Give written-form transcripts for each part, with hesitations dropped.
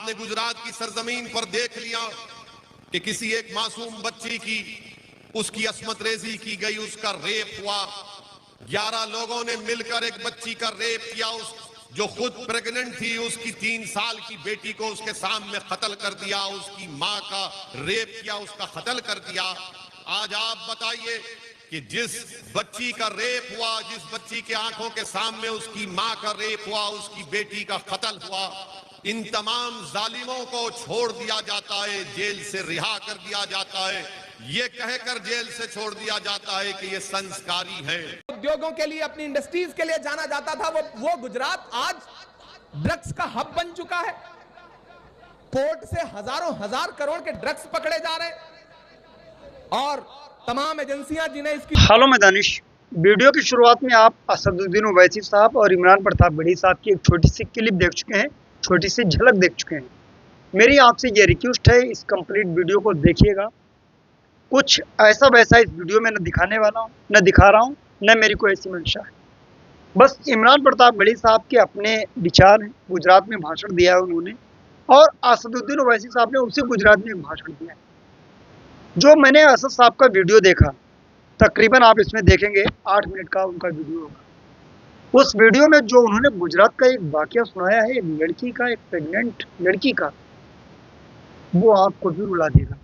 आपने गुजरात की सरजमीन पर देख लिया कि किसी एक मासूम बच्ची की उसकी अस्मत रेजी की गई, उसका रेप हुआ। 11 लोगों ने मिलकर एक बच्ची का रेप किया। उस जो खुद प्रेग्नेंट थी उसकी 3 साल की बेटी को उसके सामने कत्ल कर दिया। उसकी मां का रेप किया, उसका कत्ल कर दिया। आज आप बताइए कि जिस बच्ची का रेप हुआ, जिस बच्ची के आंखों के सामने उसकी मां का रेप हुआ, उसकी बेटी का कत्ल हुआ, इन तमाम जालिमों को छोड़ दिया जाता है, जेल से रिहा कर दिया जाता है। ये कहकर जेल से छोड़ दिया जाता है कि ये संस्कारी है। उद्योगों के लिए, अपनी इंडस्ट्रीज के लिए जाना जाता था वो गुजरात आज ड्रग्स का हब बन चुका है। पोर्ट से हजारों हजार करोड़ के ड्रग्स पकड़े जा रहे हैं और तमाम एजेंसियां जिन्हें इसकी। हेलो मैं दानिश। वीडियो की शुरुआत में आप असदुद्दीन ओवैसी साहब और इमरान प्रताप गढ़ी साहब की एक छोटी सी क्लिप देख चुके हैं, छोटी सी झलक देख चुके हैं। मेरी आपसे ये रिक्वेस्ट है, इस कंप्लीट वीडियो को देखिएगा। कुछ ऐसा वैसा इस वीडियो में न दिखाने वाला हूँ, न दिखा रहा हूँ, न मेरी कोई ऐसी मंशा है। बस इमरान प्रताप गढ़ी साहब के अपने विचार हैं। गुजरात में भाषण दिया है उन्होंने, और असदुद्दीन ओवैसी साहब ने उसी गुजरात में एक भाषण दिया है। जो मैंने असद साहब का वीडियो देखा, तकरीबन आप इसमें देखेंगे 8 मिनट का उनका वीडियो होगा। उस वीडियो में जो उन्होंने गुजरात का एक वाकया सुनाया है, एक लड़की का, एक प्रेग्नेंट लड़की का, वो आपको भी रुला देगा।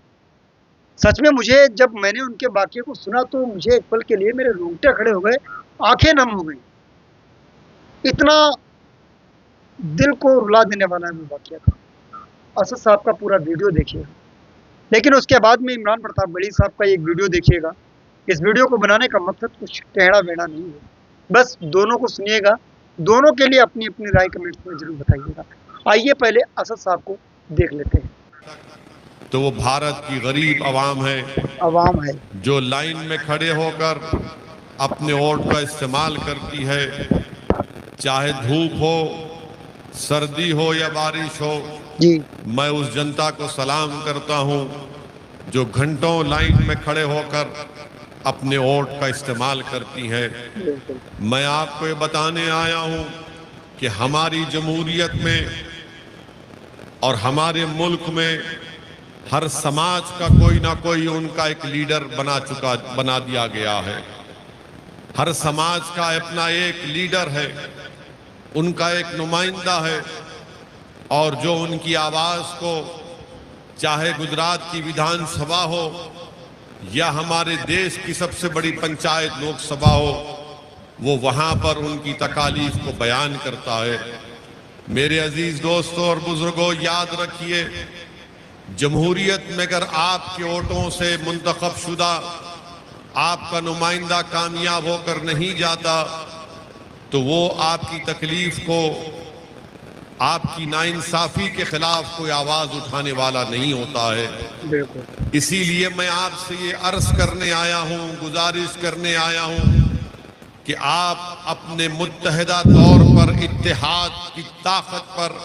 सच में मुझे जब मैंने उनके वाकये को सुना तो मुझे एक पल के लिए मेरे रोंगटे खड़े हो गए, आंखें नम हो गई। इतना दिल को रुला देने वाला है वो वाकया था। असद साहब का पूरा वीडियो देखिएगा, लेकिन उसके बाद में इमरान प्रताप गढ़ी साहब का एक वीडियो देखिएगा। इस वीडियो को बनाने का मकसद कुछ टेढ़ा बेढ़ा नहीं है, बस दोनों को सुनिएगा, दोनों के लिए अपनी अपनी राय कमेंट्स में जरूर बताइएगा। आइए पहले असद साहब को देख लेते हैं। तो वो भारत की गरीब आवाम है जो लाइन में खड़े होकर अपने वोट का इस्तेमाल करती है, चाहे धूप हो, सर्दी हो या बारिश हो जी। मैं उस जनता को सलाम करता हूं जो घंटों लाइन में खड़े होकर अपने वोट का इस्तेमाल करती है। मैं आपको ये बताने आया हूं कि हमारी जमहूरियत में और हमारे मुल्क में हर समाज का कोई ना कोई उनका एक लीडर बना दिया गया है। हर समाज का अपना एक लीडर है, उनका एक नुमाइंदा है, और जो उनकी आवाज को, चाहे गुजरात की विधानसभा हो या हमारे देश की सबसे बड़ी पंचायत लोकसभा हो, वो वहां पर उनकी तकालीफ को बयान करता है। मेरे अजीज दोस्तों और बुजुर्गों, याद रखिए, जमहूरियत में अगर आपके वोटों से मुंतखब शुदा आपका नुमाइंदा कामयाब होकर नहीं जाता तो वो आपकी तकलीफ को, आपकी नाइंसाफी के खिलाफ कोई आवाज उठाने वाला नहीं होता है। इसीलिए मैं आपसे ये अर्ज करने आया हूं, गुजारिश करने आया हूं कि आप अपने मुत्तहिदा तौर पर, इत्तेहाद की ताकत पर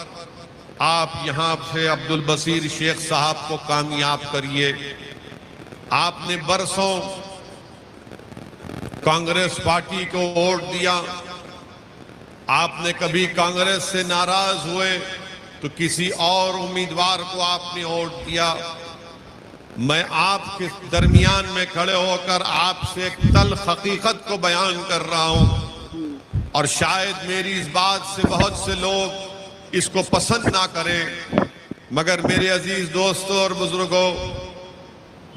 आप यहां से अब्दुल बसीर शेख साहब को कामयाब करिए। आपने बरसों कांग्रेस पार्टी को वोट दिया, आपने कभी कांग्रेस से नाराज हुए तो किसी और उम्मीदवार को आपने वोट दिया। मैं आपके दरमियान में खड़े होकर आपसे एक तल्ख हकीकत को बयान कर रहा हूं, और शायद मेरी इस बात से बहुत से लोग इसको पसंद ना करें, मगर मेरे अजीज दोस्तों और बुजुर्गों,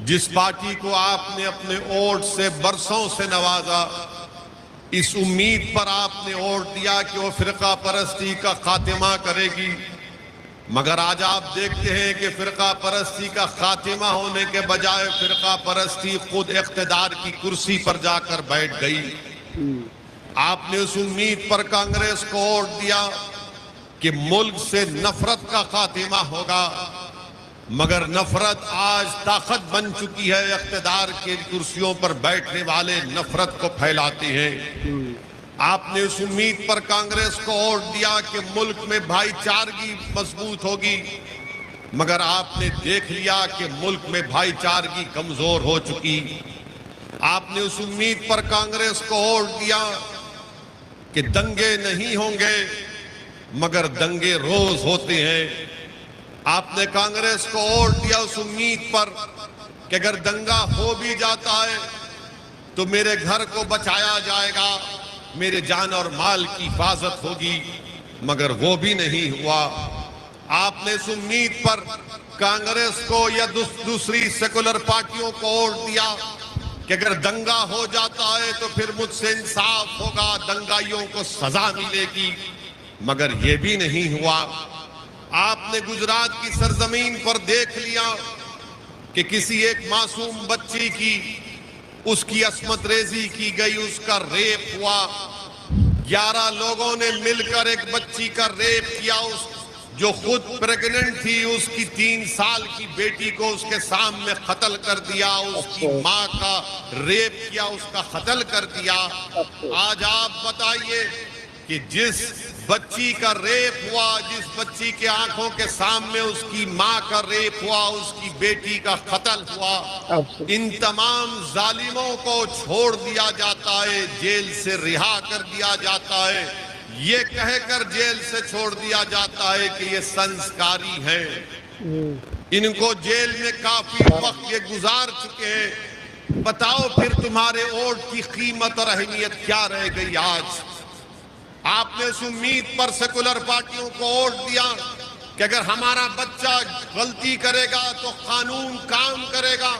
जिस पार्टी को आपने अपने वोट से बरसों से नवाजा, इस उम्मीद पर आपने वोट दिया कि वो फिरका परस्ती का खात्मा करेगी, मगर आज आप देखते हैं कि फिरका परस्ती का खात्मा होने के बजाय फिरका परस्ती खुद इख्तिदार की कुर्सी पर जाकर बैठ गई। आपने उस उम्मीद पर कांग्रेस को वोट दिया कि मुल्क से नफरत का खात्मा होगा, मगर नफरत आज ताकत बन चुकी है। इख्तिदार की कुर्सियों पर बैठने वाले नफरत को फैलाते हैं। आपने उस उम्मीद पर कांग्रेस को वोट दिया कि मुल्क में भाईचारगी मजबूत होगी, मगर आपने देख लिया कि मुल्क में भाईचारगी कमजोर हो चुकी। आपने उस उम्मीद पर कांग्रेस को वोट दिया कि दंगे नहीं होंगे, मगर दंगे रोज होते हैं। आपने कांग्रेस को वोट दिया उस उम्मीद पर कि अगर दंगा हो भी जाता है तो मेरे घर को बचाया जाएगा, मेरे जान और माल की हिफाजत होगी, मगर वो भी नहीं हुआ। आपने इस उम्मीद पर कांग्रेस को या दूसरी सेकुलर पार्टियों को वोट दिया कि अगर दंगा हो जाता है तो फिर मुझसे इंसाफ होगा, दंगाइयों को सजा मिलेगी, मगर ये भी नहीं हुआ। आपने गुजरात की सरजमीन पर देख लिया कि किसी एक मासूम बच्ची की उसकी अस्मत रेजी की गई, उसका रेप हुआ। 11 लोगों ने मिलकर एक बच्ची का रेप किया, उस जो खुद प्रेग्नेंट थी उसकी 3 साल की बेटी को उसके सामने कत्ल कर दिया, उसकी मां का रेप किया, उसका कत्ल कर दिया। आज आप बताइए कि जिस बच्ची का रेप हुआ, जिस बच्ची के आंखों के सामने उसकी मां का रेप हुआ, उसकी बेटी का कत्ल हुआ, इन तमाम जालिमों को छोड़ दिया जाता है, जेल से रिहा कर दिया जाता है, ये कहकर जेल से छोड़ दिया जाता है कि ये संस्कारी हैं। इनको जेल में काफी वक्त ये गुजार चुके हैं। बताओ फिर तुम्हारे वोट की कीमत और अहमियत क्या रह गई आज? आपने इस उम्मीद पर सेकुलर पार्टियों को वोट दिया कि अगर हमारा बच्चा गलती करेगा तो कानून काम करेगा,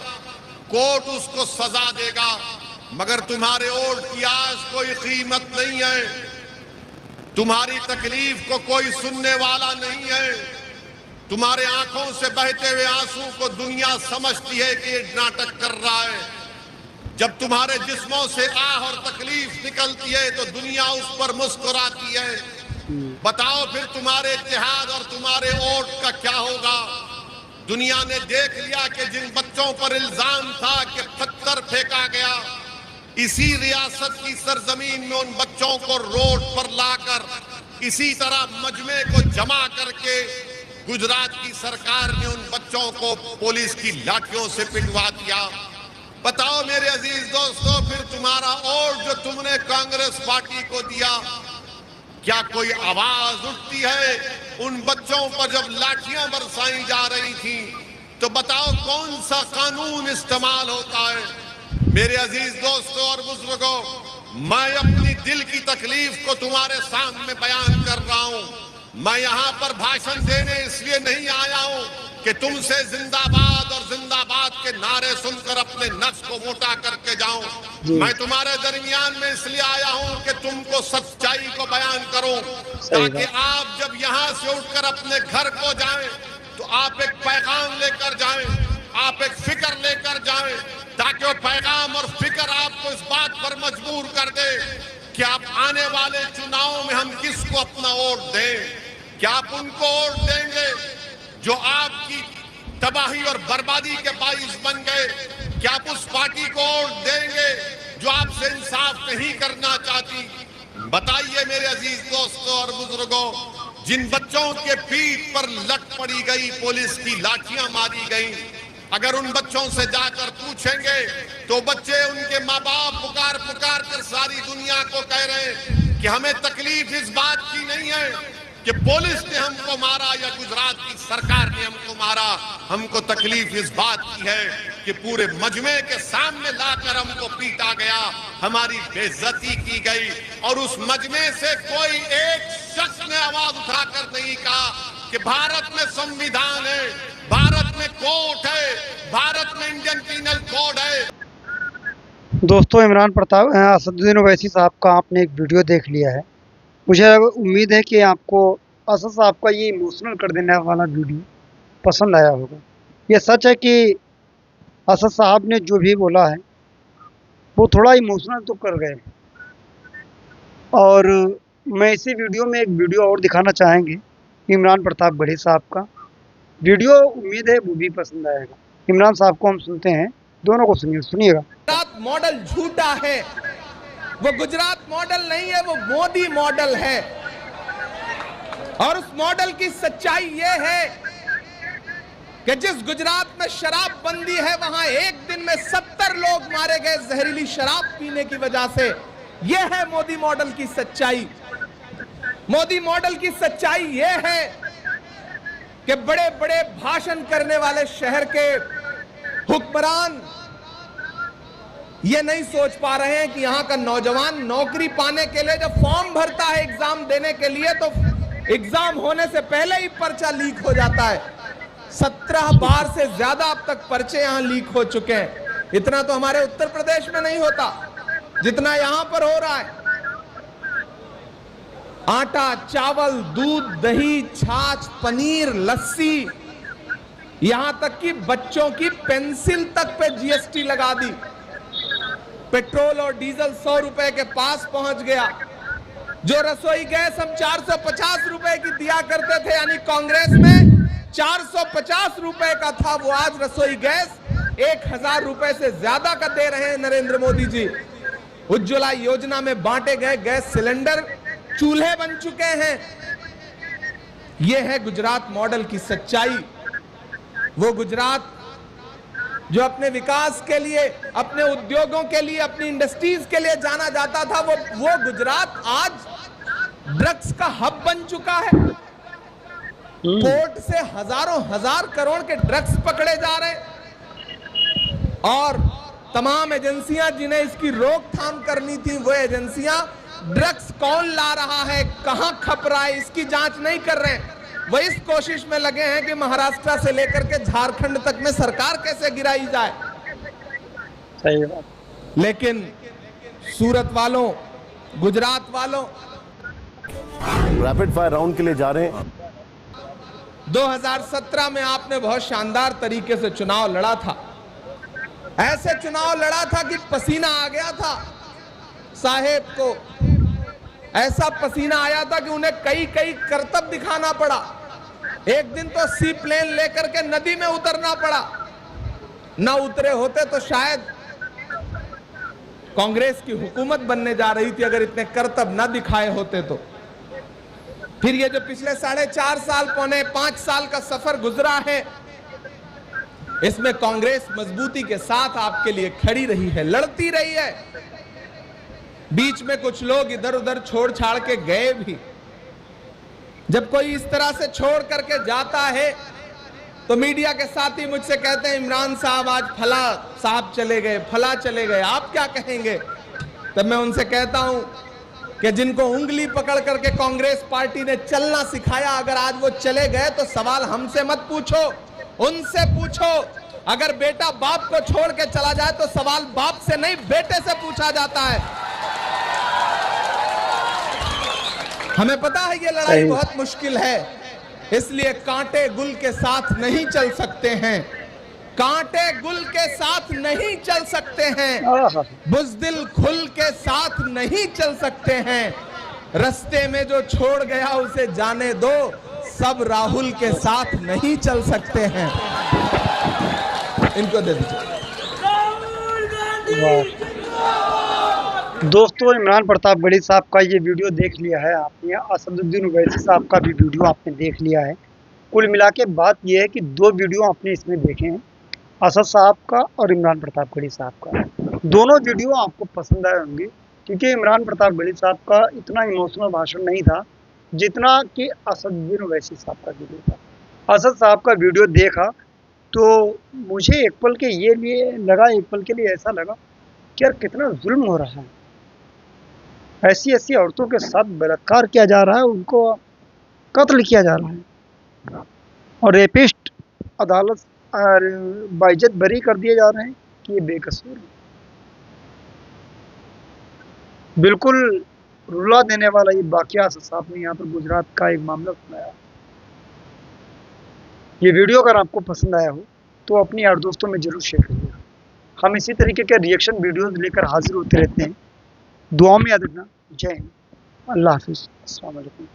कोर्ट उसको सजा देगा, मगर तुम्हारे वोट की आज कोई कीमत नहीं है, तुम्हारी तकलीफ को कोई सुनने वाला नहीं है, तुम्हारे आंखों से बहते हुए आंसू को दुनिया समझती है कि ये नाटक कर रहा है। जब तुम्हारे जिस्मों से आह और तकलीफ निकलती है तो दुनिया उस पर मुस्कुराती है। बताओ फिर तुम्हारे इत्तेहाद और तुम्हारे वोट का क्या होगा? दुनिया ने देख लिया कि जिन बच्चों पर इल्जाम था कि पत्थर फेंका गया, इसी रियासत की सरजमीन में उन बच्चों को रोड पर लाकर इसी तरह मजमे को जमा करके गुजरात की सरकार ने उन बच्चों को पुलिस की लाठियों से पिटवा दिया। बताओ मेरे अजीज दोस्तों, फिर तुम्हारा वोट जो तुमने कांग्रेस पार्टी को दिया, क्या कोई आवाज उठती है? उन बच्चों पर जब लाठियां बरसाई जा रही थी तो बताओ कौन सा कानून इस्तेमाल होता है? मेरे अजीज दोस्तों और बुजुर्गों, मैं अपनी दिल की तकलीफ को तुम्हारे सामने बयान कर रहा हूं। मैं यहाँ पर भाषण देने इसलिए नहीं आया हूं कि तुमसे जिंदाबाद और जिंदाबाद के नारे सुनकर अपने नफ्स को मोटा करके जाऊं। मैं तुम्हारे दरमियान में इसलिए आया हूं कि तुमको सच्चाई को बयान करूं, ताकि आप जब यहाँ से उठकर अपने घर को जाएं तो आप एक पैगाम लेकर जाएं, आप एक फिक्र लेकर जाएं, ताकि वो पैगाम और फिक्र आपको इस बात पर मजबूर कर दे कि आप आने वाले चुनावों में हम किसको अपना वोट दें। क्या आप उनको वोट देंगे जो आपकी तबाही और बर्बादी के बाइस बन गए? क्या आप उस पार्टी को वोट देंगे जो आपसे इंसाफ नहीं करना चाहती? बताइए मेरे अजीज दोस्तों और बुजुर्गों, जिन बच्चों के पीठ पर लट पड़ी गई, पुलिस की लाठियां मारी गई, अगर उन बच्चों से जाकर पूछेंगे तो बच्चे, उनके माँ बाप पुकार पुकार कर सारी दुनिया को कह रहे हैं कि हमें तकलीफ इस बात की नहीं है कि पुलिस ने हमको मारा या गुजरात की सरकार ने हमको मारा, हमको तकलीफ इस बात की है कि पूरे मजमे के सामने लाकर हमको पीटा गया, हमारी बेइज्जती की गई, और उस मजमे से कोई एक शख्स ने आवाज उठाकर नहीं कहा कि भारत में संविधान है, भारत में कोर्ट है, भारत में इंडियन पीनल कोड है। दोस्तों, इमरान प्रताप असदुद्दीन ओवैसी साहब का आपने एक वीडियो देख लिया है। मुझे उम्मीद है कि आपको असद साहब का ये इमोशनल कर देने वाला वीडियो पसंद आया होगा। ये सच है कि असद साहब ने जो भी बोला है वो थोड़ा इमोशनल तो कर गए, और मैं इसी वीडियो में एक वीडियो और दिखाना चाहेंगे इमरान प्रताप गढ़ी साहब का वीडियो। उम्मीद है वो भी पसंद आएगा। इमरान साहब को हम सुनते हैं, दोनों को सुनिएगा। गुजरात मॉडल झूठा है, वो गुजरात मॉडल नहीं है, वो मोदी मॉडल है। और उस मॉडल की सच्चाई ये है कि जिस गुजरात में शराब बंदी है वहां एक दिन में 70 लोग मारे गए जहरीली शराब पीने की वजह से। ये है मोदी मॉडल की सच्चाई। मोदी मॉडल की सच्चाई ये है कि बड़े बड़े भाषण करने वाले शहर के हुक्मरान ये नहीं सोच पा रहे हैं कि यहां का नौजवान नौकरी पाने के लिए जब फॉर्म भरता है एग्जाम देने के लिए तो एग्जाम होने से पहले ही पर्चा लीक हो जाता है। 17 बार से ज्यादा अब तक पर्चे यहां लीक हो चुके हैं। इतना तो हमारे उत्तर प्रदेश में नहीं होता जितना यहां पर हो रहा है। आटा, चावल, दूध, दही, छाछ, पनीर, लस्सी, यहां तक कि बच्चों की पेंसिल तक पे जीएसटी लगा दी। पेट्रोल और डीजल 100 रुपए के पास पहुंच गया। जो रसोई गैस हम 450 रुपए की दिया करते थे, यानी कांग्रेस में 450 रुपए का था, वो आज रसोई गैस 1000 रुपए से ज्यादा का दे रहे हैं नरेंद्र मोदी जी। उज्ज्वला योजना में बांटे गए गैस सिलेंडर चूल्हे बन चुके हैं। यह है गुजरात मॉडल की सच्चाई। वो गुजरात जो अपने विकास के लिए, अपने उद्योगों के लिए, अपनी इंडस्ट्रीज के लिए जाना जाता था, वो गुजरात आज ड्रग्स का हब बन चुका है। पोर्ट से हजार करोड़ के ड्रग्स पकड़े जा रहे हैं और तमाम एजेंसियां जिन्हें इसकी रोकथाम करनी थी, वो एजेंसियां ड्रग्स कौन ला रहा है, कहां खप रहा है, इसकी जांच नहीं कर रहे हैं। वो इस कोशिश में लगे हैं कि महाराष्ट्र से लेकर के झारखंड तक में सरकार कैसे गिराई जाए। सही बात। लेकिन सूरत वालों, गुजरात वालों, रैपिड फायर राउंड के लिए जा रहे हैं। 2017 में आपने बहुत शानदार तरीके से चुनाव लड़ा था। ऐसे चुनाव लड़ा था कि पसीना आ गया था साहेब को। ऐसा पसीना आया था कि उन्हें कई करतब दिखाना पड़ा। एक दिन तो सी प्लेन लेकर के नदी में उतरना पड़ा। ना उतरे होते तो शायद कांग्रेस की हुकूमत बनने जा रही थी, अगर इतने करतब ना दिखाए होते तो। फिर ये जो पिछले 4.5 साल, पौने 5 साल का सफर गुजरा है, इसमें कांग्रेस मजबूती के साथ आपके लिए खड़ी रही है, लड़ती रही है। बीच में कुछ लोग इधर उधर छोड़ छाड़ के गए भी। जब कोई इस तरह से छोड़ करके जाता है तो मीडिया के साथी मुझसे कहते हैं, इमरान साहब आज फला साहब चले गए, फला चले गए, आप क्या कहेंगे? तब मैं उनसे कहता हूं कि जिनको उंगली पकड़ करके कांग्रेस पार्टी ने चलना सिखाया, अगर आज वो चले गए तो सवाल हमसे मत पूछो, उनसे पूछो। अगर बेटा बाप को छोड़ के चला जाए तो सवाल बाप से नहीं, बेटे से पूछा जाता है। हमें पता है ये लड़ाई बहुत मुश्किल है, इसलिए कांटे गुल के साथ नहीं चल सकते हैं। कांटे गुल के साथ नहीं चल सकते हैं, बुज़दिल खुल के साथ नहीं चल सकते हैं। रास्ते में जो छोड़ गया उसे जाने दो, सब राहुल के साथ नहीं चल सकते हैं। इनको दे दीजिए। दोस्तों, इमरान प्रतापगढ़ी साहब का ये वीडियो देख लिया है आपने, असदुद्दीन ओवैसी साहब का भी वीडियो आपने देख लिया है। कुल मिला के बात ये है कि 2 वीडियो आपने इसमें देखे हैं, असद साहब का और इमरान प्रतापगढ़ी साहब का। दोनों वीडियो आपको पसंद आए होंगे, क्योंकि इमरान प्रतापगढ़ी साहब का इतना इमोशनल भाषण नहीं था जितना कि असदुद्दीन ओवैसी साहब का वीडियो था। असद साहब का वीडियो देखा तो मुझे एक पल के लिए ऐसा लगा कि यार कितना जुल्म हो रहा है। ऐसी औरतों के साथ बलात्कार किया जा रहा है, उनको कत्ल किया जा रहा है, और रेपिस्ट अदालत बाइज्जत बरी कर दिए जा रहे हैं कि ये बेकसूर है। बिल्कुल रुला देने वाला ये वाकया साहब ने यहाँ पर गुजरात का एक मामला सुनाया। ये वीडियो अगर आपको पसंद आया हो तो अपने यार दोस्तों में जरूर शेयर करिएगा। हम इसी तरीके के रिएक्शन वीडियोस लेकर हाजिर होते रहते हैं। दुआ में याद रखना। जय हिंद, अल्लाह हाफिज़, अस्सलाम वालेकुम।